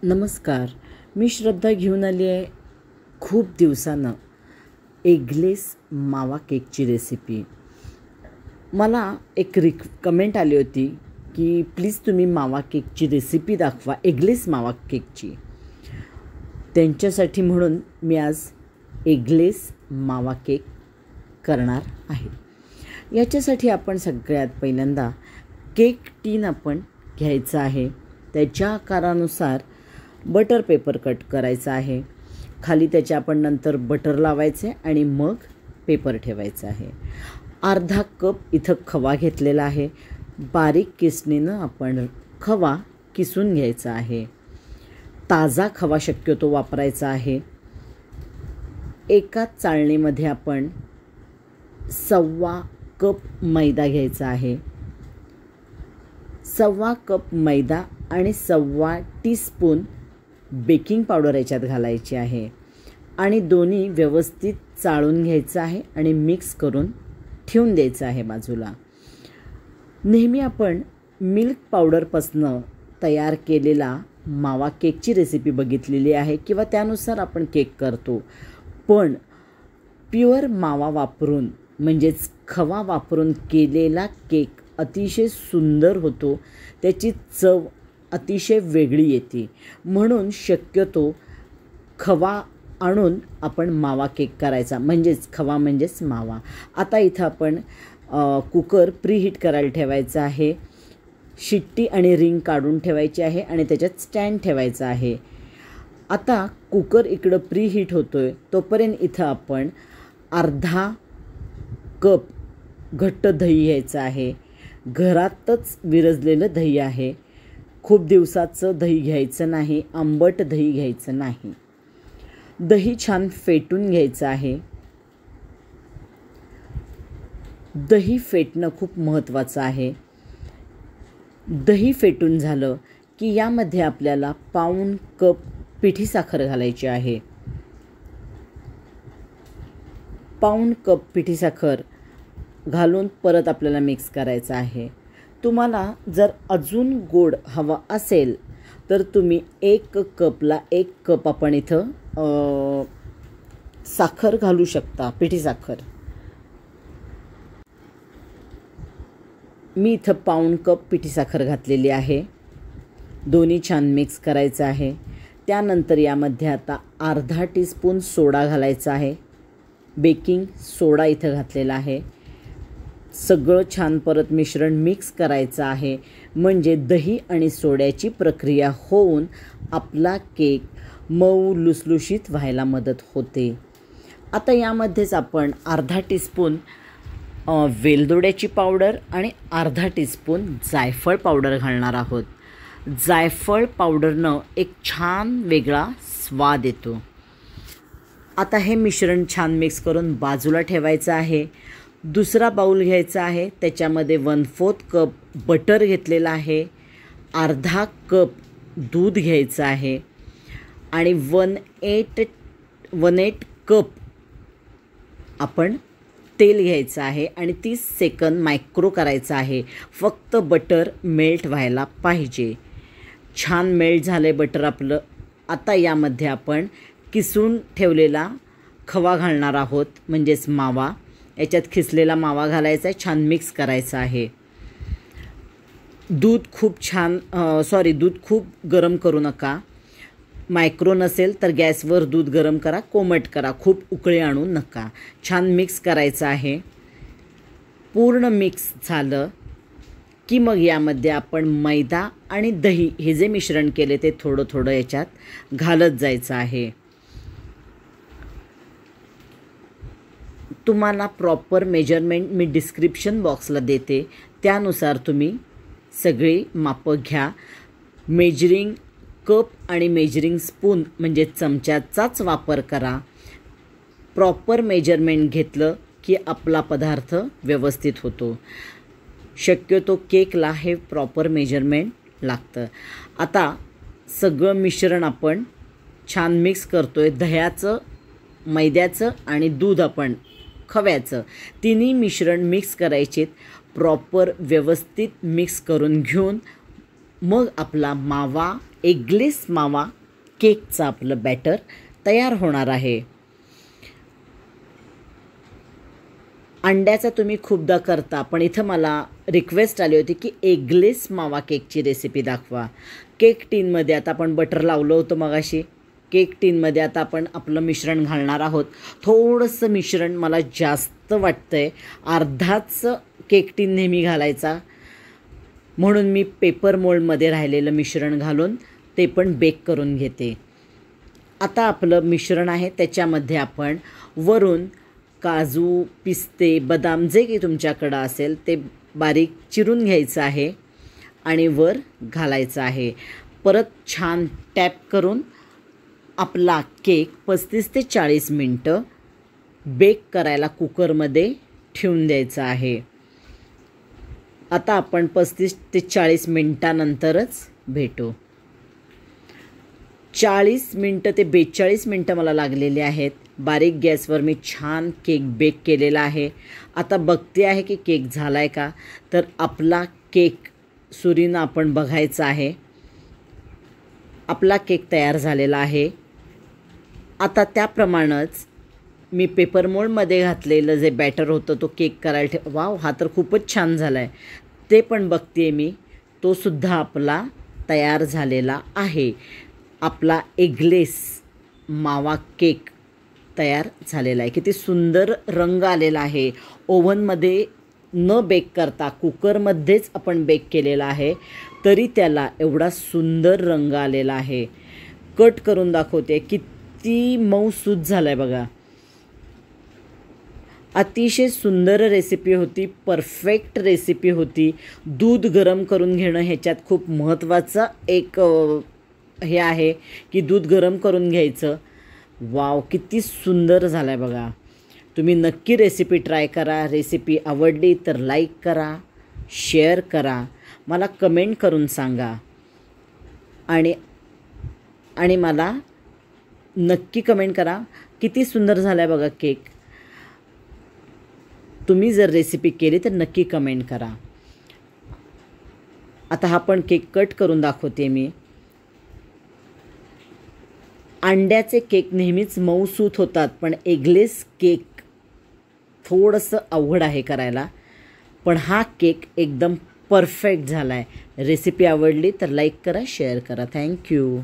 नमस्कार. मी श्रद्धा घेऊन आली आहे खूप दिवसानं एगलेस मावा केकची रेसिपी. मला एक कमेंट आली होती की प्लीज तुम्ही मावा केकची रेसिपी दाखवा, एगलेस मावा केकची. त्यांच्यासाठी म्हणून मी आज एगलेस मावा केक करणार आहे. याच्यासाठी आपण सगळ्यात पहिल्यांदा केक टीन आपण घ्यायचा आहे. त्याच्या आकारानुसार बटर पेपर कट करायचा आहे. खाली त्याच्या आपण नंतर बटर लावायचे आणि मग पेपर ठेवायचा आहे. अर्धा कप इथं खवा घेतलेला आहे. बारीक किसणीनं आपण खवा किसून घ्यायचा आहे. ताजा खवा शक्यतो वापरायचा आहे. एका चाळणीमध्ये आपण 1.25 कप मैदा घ्यायचा आहे. 1.25 कप मैदा आणि 1.25 टीस्पून बेकिंग पावडर याच्यात घालायची आहे आणि दोन्ही व्यवस्थित चाळून घ्यायचं आहे आणि मिक्स करून ठेवून द्यायचं आहे बाजूला. नेहमी आपण मिल्क पावडरपासून तयार केलेला मावा केकची रेसिपी बघितलेली आहे किंवा त्यानुसार आपण केक करतो. पण प्युअर मावा वापरून म्हणजेच खवा वापरून केलेला केक अतिशय सुंदर होतो. त्याची चव अतिशय वेगळी येते. म्हणून शक्यतो खवा आणून आपण मावा केक करायचा, म्हणजेच खवा म्हणजेच मावा. आता इथं आपण कुकर प्रीहीट करायला ठेवायचा आहे. शिट्टी आणि रिंग काढून ठेवायची आहे आणि त्याच्यात स्टँड ठेवायचा आहे. आता कुकर इकडं प्रीहीट होतो आहे तोपर्यंत इथं आपण अर्धा कप घट्ट दही घ्यायचं आहे. घरातच विरजलेलं दही आहे. खूप दिवसाचं दही घ्यायचं नाही, आंबट दही घ्यायचं नाही. दही छान फेटून घ्यायचं आहे. दही फेटणं खूप महत्त्वाचं आहे. दही फेटून झालं की यामध्ये आपल्याला 1.25 कप पिठी साखर घालायची आहे. 1.25 कप पिठी साखर घालून परत आपल्याला मिक्स करायचं आहे. तुम्हाला जर अजून गोड हवा असेल तर तुम्ही 1 कपला 1 कप आपण इथं साखर घालू शकता, पिठी साखर. मी इथं 1.25 कप पिठी साखर घातलेली आहे. दोन्ही छान मिक्स करायचं आहे. त्यानंतर यामध्ये आता अर्धा टीस्पून सोडा घालायचा आहे. बेकिंग सोडा इथं घातलेला आहे. सगळं छान परत मिश्रण मिक्स करायचं आहे. म्हणजे दही आणि सोड्याची प्रक्रिया होऊन आपला केक मऊ लुसलुशीत व्हायला मदत होते. आता यामध्येच आपण अर्धा टीस्पून वेलदोड्याची पावडर आणि अर्धा टीस्पून जायफळ पावडर घालणार आहोत. जायफळ पावडरनं एक छान वेगळा स्वाद येतो. आता हे मिश्रण छान मिक्स करून बाजूला ठेवायचं आहे. दुसरा बाऊल घ्यायचा आहे. त्याच्यामध्ये 1/4 कप बटर घेतलेला आहे. अर्धा कप दूध घ्यायचं आहे आणि 1/8 कप आपण तेल घ्यायचं आहे आणि 30 सेकंद मायक्रो करायचं आहे. फक्त बटर मेल्ट व्हायला पाहिजे. छान मेल्ट झालं बटर आपलं. आता यामध्ये आपण किसून ठेवलेला खवा घालणार आहोत, म्हणजेच मावा. याच्यात खिसलेला मावा घालायचा आहे. छान मिक्स करायचं आहे. दूध खूप गरम करू नका. मायक्रो नसेल तर गॅसवर दूध गरम करा, कोमट करा, खूप उकळी आणू नका. छान मिक्स करायचं आहे. पूर्ण मिक्स झालं की मग यामध्ये आपण मैदा आणि दही हे जे मिश्रण केले ते थोडं थोडं याच्यात घालत जायचं आहे. तुम्हाला प्रॉपर मेजरमेंट मी डिस्क्रिप्शन बॉक्सला देते, त्यानुसार तुम्ही सगळी मापं घ्या. मेजरिंग कप आणि मेजरिंग स्पून म्हणजे चमच्याचाच वापर करा. प्रॉपर मेजरमेंट घेतलं की आपला पदार्थ व्यवस्थित होतो. शक्यतो केकला हे प्रॉपर मेजरमेंट लागतं. आता सगळं मिश्रण आपण छान मिक्स करतो आहे. दह्याचं, मैद्याचं आणि दूध आपण खव्याचं तिन्ही मिश्रण मिक्स करायचे. प्रॉपर व्यवस्थित मिक्स करून घेऊन मग आपला मावा एगलेस मावा केकचं आपलं बॅटर तयार होणार आहे. अंड्याचा तुम्ही खूपदा करता, पण इथं मला रिक्वेस्ट आली होती की एगलेस मावा केकची रेसिपी दाखवा. केक टीनमध्ये आता आपण बटर लावलं होतं मगाशी. केक टीनमध्ये आता आपण आपलं मिश्रण घालणार आहोत. थोडंसं मिश्रण मला जास्त वाटतं आहे, अर्धाच केक टीन नेहमी घालायचा, म्हणून मी पेपर मोल्डमध्ये राहिलेलं मिश्रण घालून ते पण बेक करून घेते. आता आपलं मिश्रण आहे त्याच्यामध्ये आपण वरून काजू, पिस्ते, बदाम जे काही तुमच्याकडं असेल ते बारीक चिरून घ्यायचं आहे आणि वर घालायचं आहे. परत छान टॅप करून आपला केक 35 ते 40 मिनटं बेक करायला कुकरमध्ये ठेवून द्यायचा आहे. आता आपण 35 ते 40 मिनटानंतरच भेटू. 40 मिनटं ते 42 मिनटं मला लागलेली आहेत. बारीक गॅसवर मी छान केक बेक केलेला आहे. आता बघते आहे की केक झाला आहे का, तर आपला केक सुरीनं आपण बघायचा आहे. आपला केक तयार झालेला आहे. आता त्याप्रमाणेच मी पेपर मोल्डमध्ये घातलेलं जे बॅटर होतं तो केक करायला वाव, हा तर खूपच छान झाला आहे. ते पण बघते मी, तो सुद्धा आपला तयार झालेला आहे. आपला एगलेस मावा केक तयार झालेला आहे. किती सुंदर रंग आलेला आहे. ओव्हनमध्ये न बेक करता कुकरमध्येच आपण बेक केलेला आहे, तरी त्याला एवढा सुंदर रंग आलेला आहे. कट करून दाखवते, किती मऊसूत झाला आहे बघा. अतिशय सुंदर रेसिपी होती, परफेक्ट रेसिपी होती. दूध गरम करून घेणं ह्याच्यात खूप महत्त्वाचं एक हे आहे की दूध गरम करून घ्यायचं. वाव, किती सुंदर झालं आहे बघा. तुम्ही नक्की रेसिपी ट्राय करा. रेसिपी आवडली तर लाईक करा, शेअर करा, मला कमेंट करून सांगा. आणि मला नक्की कमेंट करा किती सुंदर झाला आहे बघा केक. तुम्ही जर रेसिपी केली तर नक्की कमेंट करा. आता हा पण केक कट करून दाखवते मी. अंड्याचे केक नेहमीच मऊसूत होतात, पण एगलेस केक थोडंसं अवघड आहे करायला, पण हा केक एकदम परफेक्ट झाला आहे. रेसिपी आवडली तर लाईक करा, शेअर करा. थँक्यू.